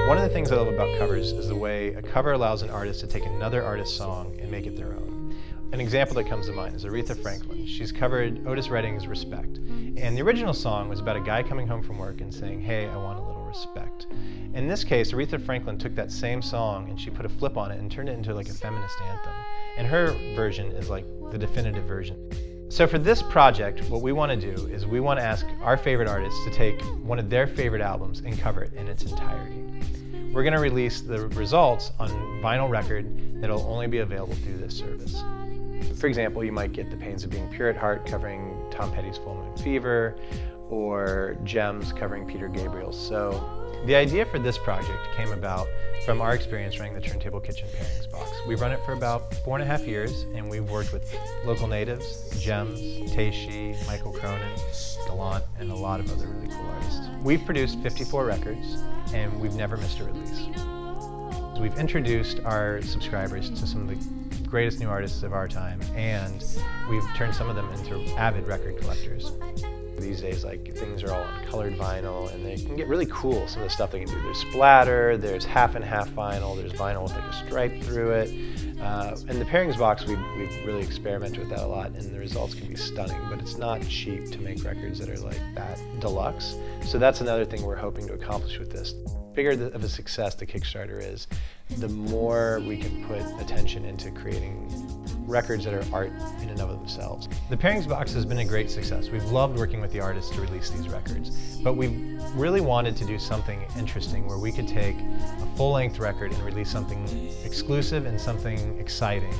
One of the things I love about covers is the way a cover allows an artist to take another artist's song and make it their own. An example that comes to mind is Aretha Franklin. She's covered Otis Redding's Respect. And the original song was about a guy coming home from work and saying, "Hey, I want a little respect." In this case, Aretha Franklin took that same song and she put a flip on it and turned it into like a feminist anthem. And her version is like the definitive version. So for this project, what we want to do is we want to ask our favorite artists to take one of their favorite albums and cover it in its entirety. We're going to release the results on vinyl record that'll only be available through this service. For example, you might get The Pains of Being Pure at Heart covering Tom Petty's Full Moon Fever, or Gems covering Peter Gabriel's So. The idea for this project came about from our experience running the Turntable Kitchen Pairings box. We've run it for about 4.5 years, and we've worked with local natives, Gems, Taishi, Michael Cronin, Gallant, and a lot of other really cool artists. We've produced 54 records, and we've never missed a release. We've introduced our subscribers to some of the greatest new artists of our time, and we've turned some of them into avid record collectors. These days, like, things are all on colored vinyl, and they can get really cool, some of the stuff they can do. There's splatter, there's half and half vinyl, there's vinyl with like a stripe through it. In the pairings box, we've really experimented with that a lot, and the results can be stunning, but it's not cheap to make records that are like that deluxe. So that's another thing we're hoping to accomplish with this. The bigger of a success the Kickstarter is, the more we can put attention into creating records that are art in and of themselves. The Pairings box has been a great success. We've loved working with the artists to release these records, but we really wanted to do something interesting where we could take a full-length record and release something exclusive and something exciting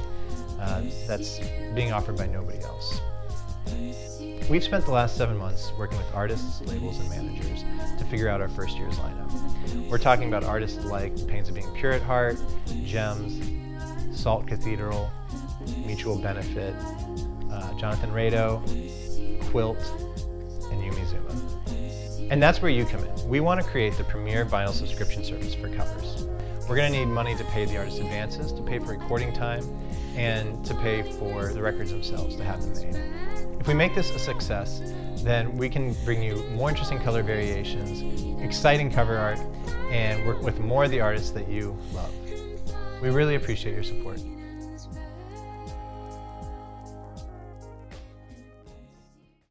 that's being offered by nobody else. We've spent the last 7 months working with artists, labels, and managers to figure out our first year's lineup. We're talking about artists like Pains of Being Pure at Heart, Gems, Salt Cathedral, Mutual Benefit, Jonathan Rado, Quilt, and Yumi Zouma. And that's where you come in. We want to create the premier vinyl subscription service for covers. We're going to need money to pay the artist's advances, to pay for recording time, and to pay for the records themselves to have them made. If we make this a success, then we can bring you more interesting color variations, exciting cover art, and work with more of the artists that you love. We really appreciate your support.